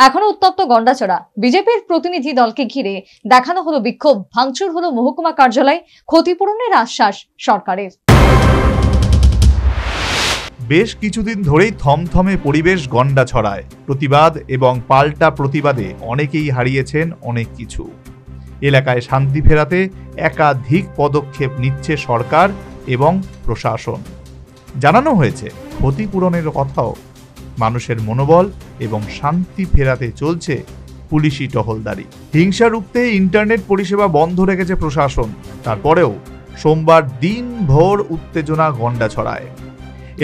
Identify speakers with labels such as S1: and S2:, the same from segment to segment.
S1: এখনো উত্তপ্ত গন্ডাছড়া। বিজেপির প্রতিনিধি দলকে ঘিরে দেখানো হলো বিক্ষোভ, ভাঙচুর হলো মহকুমা কার্যালয়, ক্ষতিপূরণের আশ্বাস সরকারের।
S2: বেশ কিছুদিন ধরেই থমথমে পরিবেশ গন্ডাছড়ায়। প্রতিবাদ এবং পাল্টা প্রতিবাদে অনেকেই হারিয়েছেন অনেক কিছু। এলাকায় শান্তি ফেরাতে একাধিক পদক্ষেপ নিচ্ছে সরকার এবং প্রশাসন। জানানো হয়েছে ক্ষতিপূরণের কথাও। মানুষের মনোবল এবং শান্তি ফেরাতে চলছে পুলিশি টহলদারি। হিংসা রুখতে ইন্টারনেট পরিষেবা বন্ধ রেখেছে প্রশাসন। তারপরেও সোমবার দিনভর উত্তেজনা গন্ডাছড়ায়।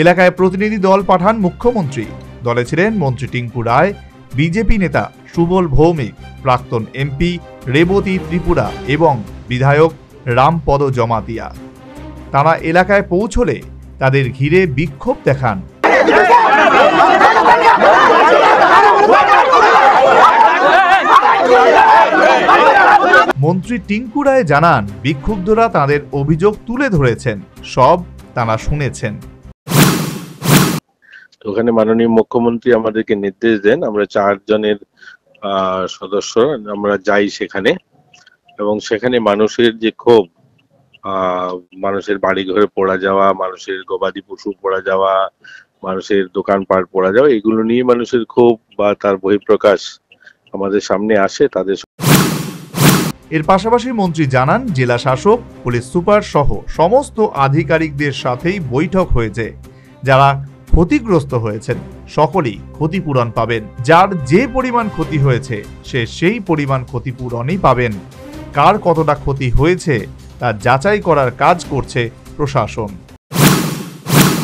S2: এলাকায় প্রতিনিধি দল পাঠান মুখ্যমন্ত্রী। দলে ছিলেন মন্ত্রী টিঙ্কু রায়, বিজেপি নেতা সুবল ভৌমিক, প্রাক্তন এমপি রেবতী ত্রিপুরা এবং বিধায়ক রামপদ জমাতিয়া। তারা এলাকায় পৌঁছলে তাদের ঘিরে বিক্ষোভ দেখান। মন্ত্রী টিঙ্কু রায় জানান, বিক্ষুব্ধরা তাদের অভিযোগ তুলে ধরেছেন, সব তারা শুনেছেন।
S3: ওখানে মাননীয় মুখ্যমন্ত্রী আমাদেরকে নির্দেশ দেন, আমরা 4 জনের সদস্য আমরা যাই সেখানে, এবং সেখানে মানুষের যে ক্ষোভ, মানুষের বাড়ি ঘরে পড়া যাওয়া, মানুষের গবাদি পশু পড়া যাওয়া, মানুষের দোকানপাট পড়া যাওয়া, এগুলো নিয়ে মানুষের ক্ষোভ বা তার বহিঃপ্রকাশ আমাদের সামনে আসে। তাদের
S2: এর পাশাপাশি মন্ত্রী জানান, জেলা শাসক, পুলিশ সুপার সহ সমস্ত আধিকারিকদের সাথেই বৈঠক হয়েছে। যারা ক্ষতিগ্রস্ত হয়েছেন সকলেই ক্ষতিপূরণ পাবেন। যার যে পরিমাণ ক্ষতি হয়েছে সে সেই পরিমাণ ক্ষতিপূরণই পাবেন। কার কতটা ক্ষতি হয়েছে তা যাচাই করার কাজ করছে প্রশাসন।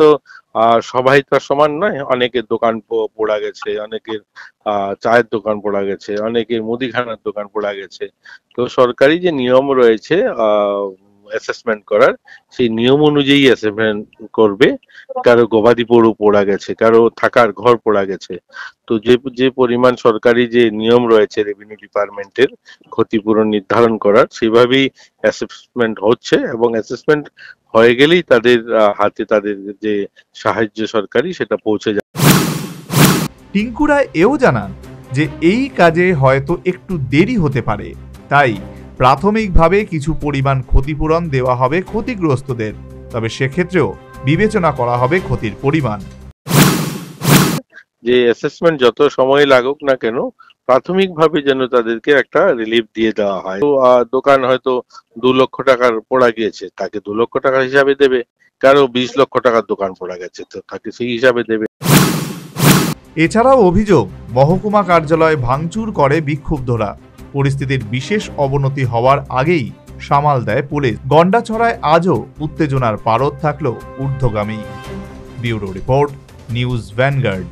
S3: তো সবাই তো সমান নয়, অনেকের দোকান পোড়া গেছে, অনেকের চায়ের দোকান পোড়া গেছে, অনেকের মুদিখানার দোকান পোড়া গেছে। তো সরকারি যে নিয়ম রয়েছে অ্যাসেসমেন্ট করার, সেই নিয়ম অনুযায়ী অ্যাসেসমেন্ট করবে। কারো গবাদি পশু পোড়া গেছে, কারো থাকার ঘর পোড়া গেছে। তো যে পরিমাণ সরকারি যে নিয়ম রয়েছে রেভিনিউ ডিপার্টমেন্টের ক্ষতিপূরণ নির্ধারণ করার, সেভাবেই অ্যাসেসমেন্ট হচ্ছে, এবং অ্যাসেসমেন্ট হয়ে গেলেই তাদের হাতে তাদের যে সাহায্য সরকারি সেটা পৌঁছে যায়।
S2: টিঙ্কু রায় এও জানান যে এই কাজে হয়তো একটু দেরি হতে পারে, তাই প্রাথমিকভাবে কিছু পরিমাণ ক্ষতিপূরণ দেওয়া হবে ক্ষতিগ্রস্তদের। তবে সেক্ষেত্রেও বিবেচনা করা হবে ক্ষতির পরিমাণ।
S3: যে অ্যাসেসমেন্ট যত সময় লাগুক না কেন, প্রাথমিকভাবে যেন তাদেরকে একটা রিলিফ দিয়ে দেওয়া হয়। তো দোকান হয়তো 2 লক্ষ টাকার পোড়া গিয়েছে, তাকে 2 লক্ষ টাকার হিসাবে দেবে। কারো 20 লক্ষ টাকার দোকান পোড়া গেছে, তো তাকে সেই হিসাবে দেবে।
S2: এছাড়াও অভিযোগ, মহকুমা কার্যালয় ভাঙচুর করে বিক্ষুব্ধরা। পরিস্থিতির বিশেষ অবনতি হওয়ার আগেই সামাল দেয় পুলিশ। গন্ডাছড়ায় আজও উত্তেজনার পারদ থাকলেও ঊর্ধ্বগামী। Bureau report, news vanguard.